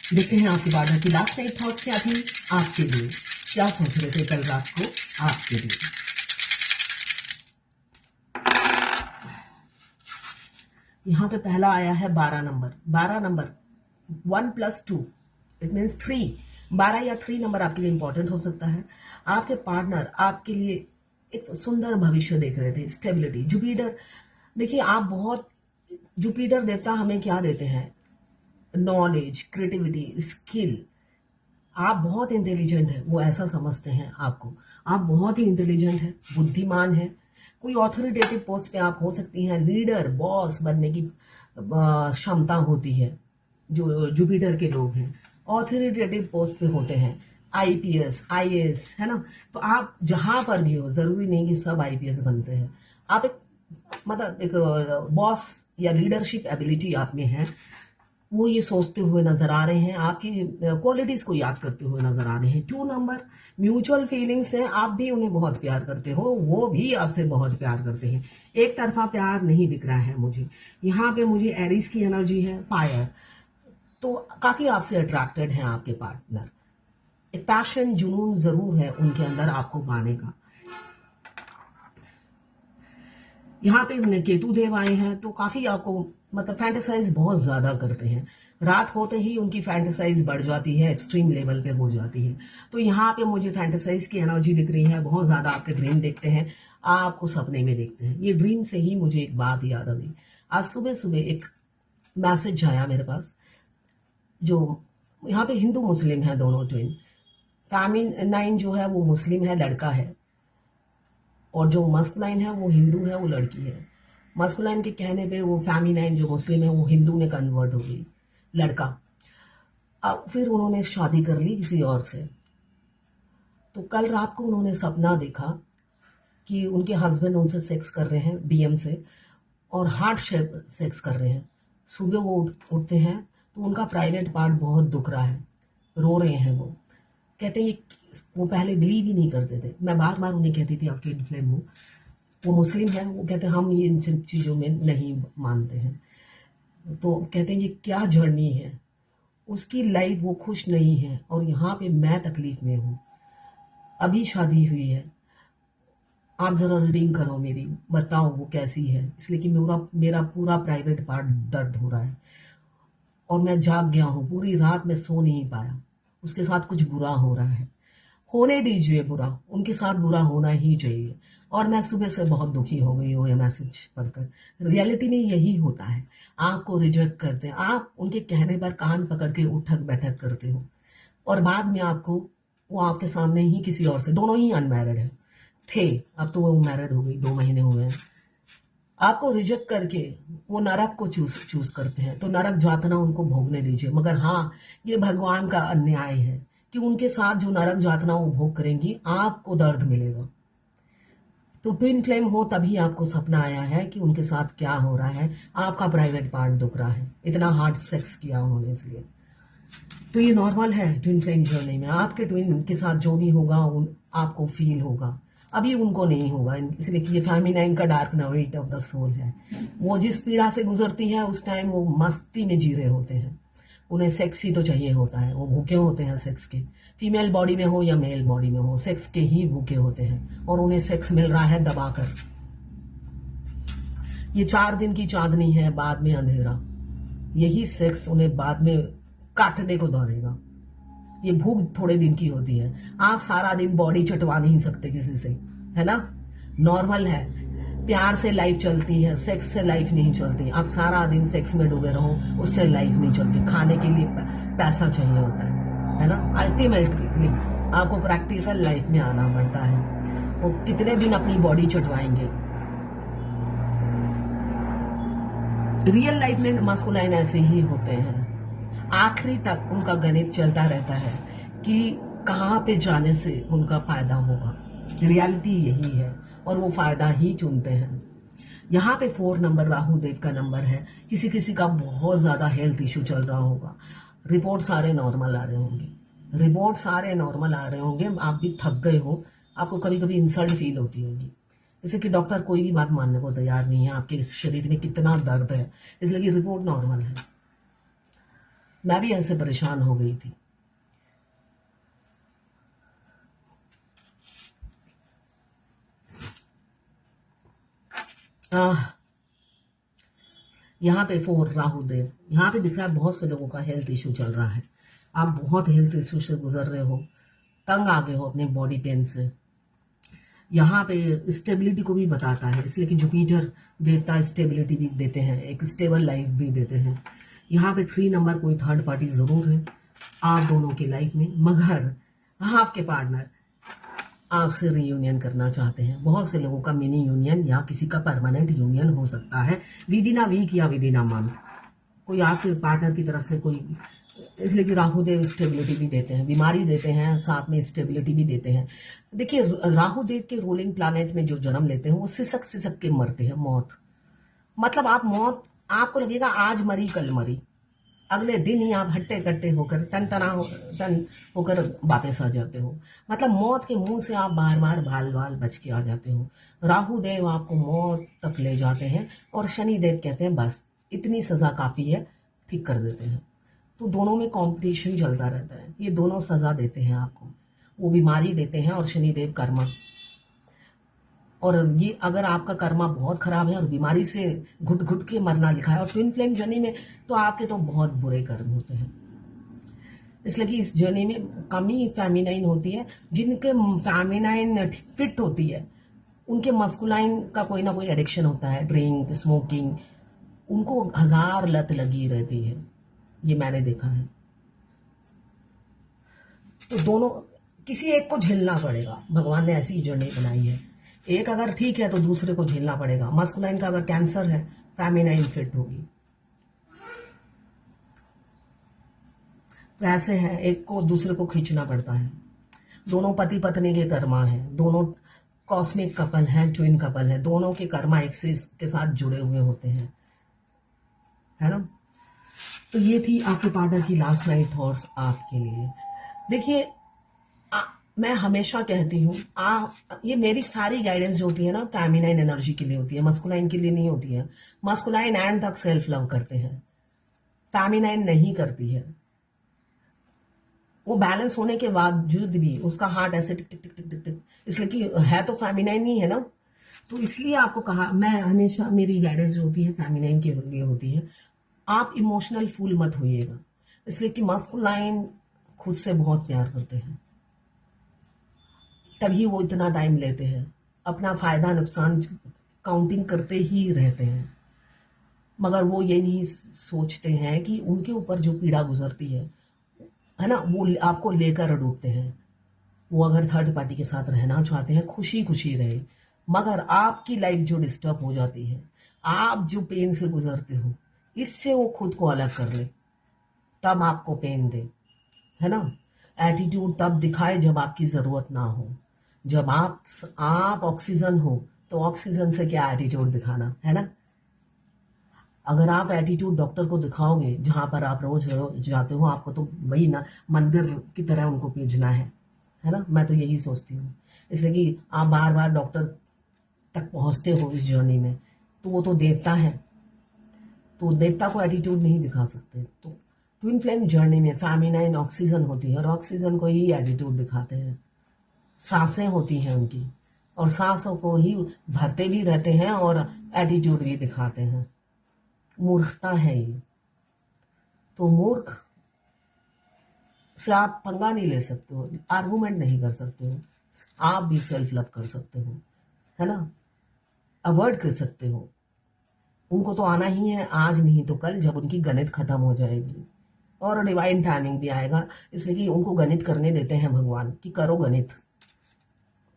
देखते हैं आपके पार्टनर की लास्ट नाइट थॉट्स क्या थी आपके लिए, क्या सोच रहे थे कल रात को आपके लिए। यहाँ पे पहला आया है 12 नंबर। 12 number 1 + 2 it means 3। 12 या 3 नंबर आपके लिए इंपॉर्टेंट हो सकता है। आपके पार्टनर आपके लिए एक सुंदर भविष्य देख रहे थे, स्टेबिलिटी। जुपिटर, देखिए आप बहुत, जुपिटर देवता हमें क्या देते हैं, नॉलेज, क्रिएटिविटी, स्किल। आप बहुत इंटेलिजेंट है, वो ऐसा समझते हैं आपको। आप बहुत ही इंटेलिजेंट है, बुद्धिमान है। कोई ऑथोरिटेटिव पोस्ट पे आप हो सकती हैं, लीडर, बॉस बनने की क्षमता होती है जो जुपिटर के लोग हैं, ऑथोरिटेटिव पोस्ट पे होते हैं। आईपीएस, आईएएस, है ना। तो आप जहां पर भी हो, जरूरी नहीं कि सब आईपीएस बनते हैं। आप एक मतलब एक बॉस या लीडरशिप एबिलिटी आप में है, वो ये सोचते हुए नजर आ रहे हैं, आपकी क्वालिटीज को याद करते हुए नजर आ रहे हैं। 2 नंबर म्यूचुअल फीलिंग्स हैं, आप भी उन्हें बहुत प्यार करते हो, वो भी आपसे बहुत प्यार करते हैं। एक तरफा प्यार नहीं दिख रहा है मुझे। यहाँ पे मुझे एरीज की एनर्जी है, फायर। तो काफी आपसे अट्रैक्टेड है आपके पार्टनर। एक पैशन, जुनून जरूर है उनके अंदर आपको पाने का। यहाँ पे केतु देव आए हैं तो काफी आपको मतलब फैंटेसाइज बहुत ज्यादा करते हैं। रात होते ही उनकी फैंटेसाइज बढ़ जाती है, एक्सट्रीम लेवल पे हो जाती है। तो यहाँ पे मुझे फैंटेसाइज की एनर्जी दिख रही है, बहुत ज्यादा आपके ड्रीम देखते हैं, आपको सपने में देखते हैं। ये ड्रीम से ही मुझे एक बात याद आ गई। आज सुबह सुबह एक मैसेज आया मेरे पास, जो यहाँ पे हिंदू मुस्लिम है दोनों ट्विन। फैमिनाइन जो है वो मुस्लिम है, लड़का है, और जो मस्कुलाइन है वो हिंदू है, वो लड़की है। मस्कुलाइन के कहने पे वो फेमिनाइन जो मुस्लिम है वो हिंदू में कन्वर्ट हो गई, लड़का। अब फिर उन्होंने शादी कर ली किसी और से। तो कल रात को उन्होंने सपना देखा कि उनके हस्बैंड उनसे सेक्स कर रहे हैं, डीएम से, और हार्ट सेक्स कर रहे हैं। सुबह वो उठते हैं तो उनका प्राइवेट पार्ट बहुत दुख रहा है, रो रहे हैं वो। कहते हैं वो पहले बिलीव ही नहीं करते थे। मैं बार बार उन्हें कहती थी आप ट्विन फ्लेम हो। वो मुस्लिम है, वो कहते हैं हम ये इन सब चीज़ों में नहीं मानते हैं। तो कहते हैं ये क्या जर्नी है, उसकी लाइफ, वो खुश नहीं है, और यहाँ पे मैं तकलीफ में हूँ। अभी शादी हुई है, आप ज़रा रीडिंग करो मेरी, बताओ वो कैसी है, इसलिए कि मेरा पूरा प्राइवेट पार्ट दर्द हो रहा है और मैं जाग गया हूँ, पूरी रात में सो नहीं पाया। उसके साथ कुछ बुरा हो रहा है, होने दीजिए बुरा, उनके साथ बुरा होना ही चाहिए। और मैं सुबह से बहुत दुखी हो गई हूँ ये मैसेज पढ़कर। रियलिटी में यही होता है, आपको रिजेक्ट करते हैं, आप उनके कहने पर कान पकड़ के उठक बैठक करते हो, और बाद में आपको वो आपके सामने ही किसी और से, दोनों ही अनमैरिड है थे, अब तो वो मैरिड हो गई, 2 महीने हुए हैं, आपको रिजेक्ट करके वो नरक को चूज करते हैं। तो नरक यातना उनको भोगने दीजिए, मगर हाँ, ये भगवान का अन्याय है कि उनके साथ जो नरक यातना वो भोग करेंगी, आपको दर्द मिलेगा। तो ट्विन फ्लेम हो तभी आपको सपना आया है कि उनके साथ क्या हो रहा है, आपका प्राइवेट पार्ट दुख रहा है, इतना हार्ड सेक्स किया उन्होंने इसलिए। तो ये नॉर्मल है ट्विन फ्लेम जर्नी में, आपके ट्विन के साथ जो भी होगा आपको फील होगा। अभी उनको नहीं होगा, इसलिए कि ये फेमिनाइन का dark night of the soul है। वो जिस पीड़ा से गुजरती है उस टाइम वो मस्ती में जी रहे होते हैं, उन्हें सेक्स ही तो चाहिए होता है, वो भूखे होते हैं सेक्स के। फीमेल बॉडी में हो या मेल बॉडी में हो, सेक्स के ही भूखे होते हैं, और उन्हें सेक्स मिल रहा है दबाकर। ये 4 दिन की चांदनी है, बाद में अंधेरा। यही सेक्स उन्हें बाद में काटने को दौड़ेगा। ये भूख थोड़े दिन की होती है, आप सारा दिन बॉडी चटवा नहीं सकते किसी से, है ना। नॉर्मल है, प्यार से लाइफ चलती है, सेक्स से लाइफ नहीं चलती। आप सारा दिन सेक्स में डूबे रहो, उससे लाइफ नहीं चलती। खाने के लिए पैसा चाहिए होता है ना। अल्टीमेटली आपको प्रैक्टिकल लाइफ में आना पड़ता है। वो कितने दिन अपनी बॉडी चटवाएंगे। रियल लाइफ में मस्कुलाइन ऐसे ही होते हैं, आखिरी तक उनका गणित चलता रहता है कि कहाँ पे जाने से उनका फायदा होगा। रियलिटी यही है, और वो फायदा ही चुनते हैं। यहाँ पे 4 नंबर राहु देव का नंबर है। किसी किसी का बहुत ज्यादा हेल्थ इश्यू चल रहा होगा, रिपोर्ट सारे नॉर्मल आ रहे होंगे, आप भी थक गए हो, आपको कभी कभी इंसल्ट फील होती होगी, जैसे कि डॉक्टर कोई भी बात मानने को तैयार नहीं है, आपके इस शरीर में कितना दर्द है, इसलिए कि रिपोर्ट नॉर्मल है। मैं भी ऐसे परेशान हो गई थी। यहाँ पे 4 राहु देव, यहाँ पे दिख रहा है बहुत से लोगों का हेल्थ इशू चल रहा है। आप बहुत हेल्थ इशू से गुजर रहे हो, तंग आ गए हो अपने बॉडी पेन से। यहाँ पे स्टेबिलिटी को भी बताता है, इसलिए कि जुपिटर देवता स्टेबिलिटी भी देते हैं, एक स्टेबल लाइफ भी देते हैं। यहाँ पे 3 नंबर कोई थर्ड पार्टी जरूर है आप दोनों की लाइफ में, मगर आपके पार्टनर आपसे रियूनियन करना चाहते हैं। बहुत से लोगों का मिनी यूनियन या किसी का परमानेंट यूनियन हो सकता है विद इन अ वीक या विद इन अ मंथ। कोई आपके पार्टनर की तरफ से कोई, इसलिए कि राहु देव स्टेबिलिटी भी देते हैं, बीमारी देते हैं, साथ में स्टेबिलिटी भी देते हैं। देखिए राहु देव के रूलिंग प्लैनेट में जो जन्म लेते हैं वो सिसक सिसक के मरते हैं, मौत मतलब आप मौत, आपको लगेगा आज मरी कल मरी, अगले दिन ही आप हट्टे कट्टे होकर टन होकर वापस आ जाते हो। मतलब मौत के मुंह से आप बार बार बाल बाल बच के आ जाते हो। राहु देव आपको मौत तक ले जाते हैं और शनि देव कहते हैं बस इतनी सजा काफी है, ठीक कर देते हैं। तो दोनों में कंपटीशन चलता रहता है, ये दोनों सजा देते हैं आपको, वो बीमारी देते हैं और शनिदेव कर्मा। और ये अगर आपका कर्मा बहुत खराब है और बीमारी से घुट घुट के मरना लिखा है और ट्विन फ्लेम जर्नी में, तो आपके तो बहुत बुरे कर्म होते हैं। इसलिए कि इस जर्नी में कमी फेमिनाइन होती है, जिनके फेमिनाइन फिट होती है उनके मस्कुलाइन का कोई ना कोई एडिक्शन होता है, ड्रिंक स्मोकिंग, उनको 1000 लत लगी रहती है, ये मैंने देखा है। तो दोनों, किसी एक को झेलना पड़ेगा, भगवान ने ऐसी जर्नी बनाई है। एक अगर ठीक है तो दूसरे को झेलना पड़ेगा। मस्कुलाइन का अगर कैंसर है, फेमिनाइन फिट होगी। तो ऐसे है, एक को दूसरे को खींचना पड़ता है। दोनों पति पत्नी के कर्मा हैं, दोनों कॉस्मिक कपल हैं, ट्विन कपल हैं, दोनों के कर्मा एक से के साथ जुड़े हुए होते हैं, है ना। तो ये थी आपके पार्टनर की लास्ट नाइट थॉट्स आपके लिए। देखिए मैं हमेशा कहती हूँ, ये मेरी सारी गाइडेंस जो होती है ना फेमिनाइन एनर्जी के लिए होती है, मस्कुलाइन के लिए नहीं होती है। मस्कुलाइन एंड तक सेल्फ लव करते हैं, फेमिनाइन नहीं करती है। वो बैलेंस होने के बावजूद भी उसका हार्ट ऐसे टिक टिक टिक टिक टिक टिक, इसलिए कि है तो फेमिनाइन ही है ना। तो इसलिए आपको कहा, मैं हमेशा मेरी गाइडेंस जो होती है फेमिनाइन के लिए होती है। आप इमोशनल फूल मत होइएगा, इसलिए कि मस्कुलाइन खुद से बहुत प्यार करते हैं, तभी वो इतना टाइम लेते हैं, अपना फायदा नुकसान काउंटिंग करते ही रहते हैं। मगर वो ये नहीं सोचते हैं कि उनके ऊपर जो पीड़ा गुजरती है ना, वो आपको लेकर डूबते हैं। वो अगर थर्ड पार्टी के साथ रहना चाहते हैं, खुशी खुशी रहे, मगर आपकी लाइफ जो डिस्टर्ब हो जाती है, आप जो पेन से गुजरते हो, इससे वो खुद को अलग कर ले, तब आपको पेन दे, है ना। एटीट्यूड तब दिखाए जब आपकी जरूरत ना हो। जब आप ऑक्सीजन हो तो ऑक्सीजन से क्या एटीट्यूड दिखाना, है ना। अगर आप एटीट्यूड डॉक्टर को दिखाओगे जहां पर आप रोज जाते हो, आपको तो वही ना मंदिर की तरह उनको पूजना है ना। मैं तो यही सोचती हूँ, इसलिए कि आप बार बार डॉक्टर तक पहुंचते हो इस जर्नी में, तो वो तो देवता है, तो देवता को एटीट्यूड नहीं दिखा सकते। तो ट्विन फ्लेम जर्नी में फेमिनाइन ऑक्सीजन होती है और ऑक्सीजन को ही एटीट्यूड दिखाते हैं। सांसें होती हैं उनकी, और सांसों को ही भरते भी रहते हैं और एटीट्यूड भी दिखाते हैं। मूर्खता है ये। तो मूर्ख से आप पंगा नहीं ले सकते हो, आर्गुमेंट नहीं कर सकते हो। आप भी सेल्फ लव कर सकते हो, है ना, अवॉइड कर सकते हो। उनको तो आना ही है, आज नहीं तो कल, जब उनकी गणित खत्म हो जाएगी और डिवाइन टाइमिंग भी आएगा। इसलिए कि उनको गणित करने देते हैं भगवान कि करो गणित,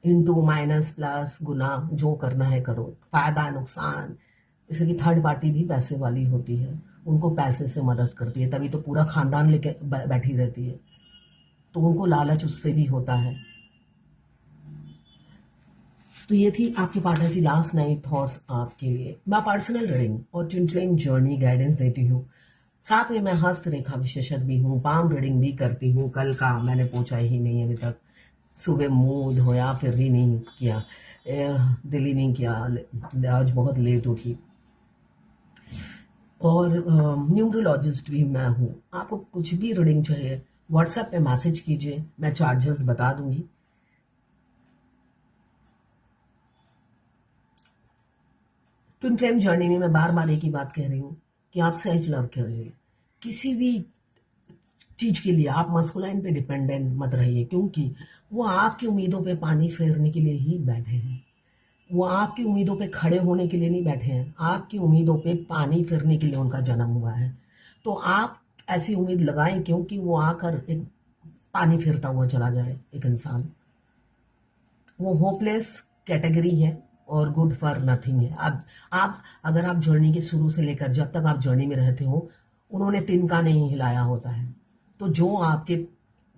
इंटू माइनस प्लस गुना, जो करना है करो, फायदा नुकसान। इसलिए कि थर्ड पार्टी भी पैसे वाली होती है, उनको पैसे से मदद करती है, तभी तो पूरा खानदान लेके बैठी रहती है, तो उनको लालच उससे भी होता है। तो ये थी आपके पार्टनर की लास्ट नाइट थॉट्स आपके लिए। मैं पर्सनल रीडिंग और ट्विन फ्लेम जर्नी गाइडेंस देती हूँ, साथ में मैं हस्त रेखा विशेषज्ञ भी हूँ, पाम रीडिंग भी करती हूँ। कल का मैंने पूछा ही नहीं अभी तक, सुबह मूड होया फिर भी नहीं किया, दिल ही नहीं किया, आज बहुत लेट उठी। और न्यूमरोलॉजिस्ट भी मैं हूँ। आपको कुछ भी रीडिंग चाहिए व्हाट्सएप पे मैसेज कीजिए, मैं चार्जेस बता दूंगी। ट्विन फ्लेम जर्नी में मैं बार बार एक ही बात कह रही हूँ कि आप सेल्फ लव करिए। किसी भी चीज के लिए आप मस्कुलाइन पे डिपेंडेंट मत रहिए, क्योंकि वो आपकी उम्मीदों पे पानी फेरने के लिए ही बैठे हैं। वो आपकी उम्मीदों पे खड़े होने के लिए नहीं बैठे हैं, आपकी उम्मीदों पे पानी फेरने के लिए उनका जन्म हुआ है। तो आप ऐसी उम्मीद लगाएं क्योंकि वो आकर एक पानी फेरता हुआ चला जाए एक इंसान। वो होपलेस कैटेगरी है और गुड फॉर नथिंग है। आप अगर आप जर्नी के शुरू से लेकर जब तक आप जर्नी में रहते हो, उन्होंने तिनका नहीं हिलाया होता है। तो जो आपके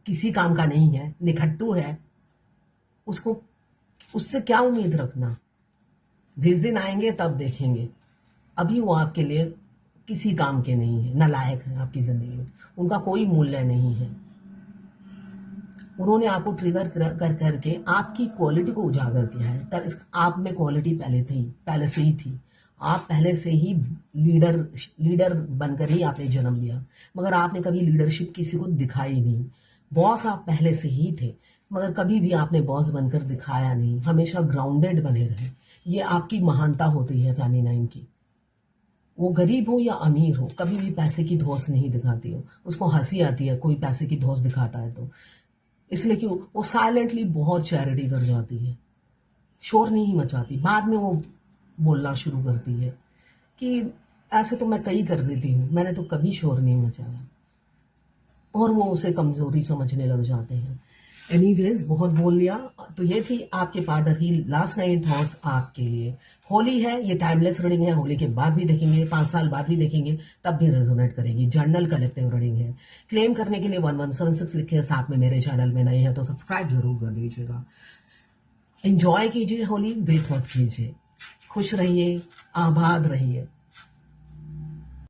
किसी काम का नहीं है, निखट्टू है, उसको उससे क्या उम्मीद रखना। जिस दिन आएंगे तब देखेंगे। अभी वो आपके लिए किसी काम के नहीं है, नालायक है आपकी जिंदगी में, उनका कोई मूल्य नहीं है। उन्होंने आपको ट्रिगर कर करके आपकी क्वालिटी को उजागर किया है। आप में क्वालिटी पहले से ही थी। आप पहले से ही लीडर लीडर बनकर ही आपने जन्म लिया, मगर आपने कभी लीडरशिप किसी को दिखाई नहीं। बॉस आप पहले से ही थे, मगर कभी भी आपने बॉस बनकर दिखाया नहीं, हमेशा ग्राउंडेड बने रहे। ये आपकी महानता होती है फेमिनाइन की। वो गरीब हो या अमीर हो, कभी भी पैसे की धौंस नहीं दिखाती हो। उसको हंसी आती है कोई पैसे की धौंस दिखाता है तो, इसलिए कि वो साइलेंटली बहुत चैरिटी कर जाती है, शोर नहीं मचाती। बाद में वो बोलना शुरू करती है कि ऐसे तो मैं कई कर देती हूँ, मैंने तो कभी शोर नहीं मचाया, और वो उसे कमजोरी समझने लग जाते हैं। एनीवेज, बहुत बोल लिया। तो ये थी आपके पार्टनर की लास्ट 9 थॉट्स आपके लिए। होली है, ये टाइमलेस रीडिंग है। होली के बाद भी देखेंगे, 5 साल बाद भी देखेंगे, तब भी रेजोनेट करेगी। जर्नल कलेक्टिव रीडिंग है। क्लेम करने के लिए 1176 लिखे, साथ में मेरे चैनल में नए हैं तो सब्सक्राइब जरूर कर लीजिएगा। एंजॉय कीजिए होली, बेखौफ कीजिए, खुश रहिए, आबाद रहिए।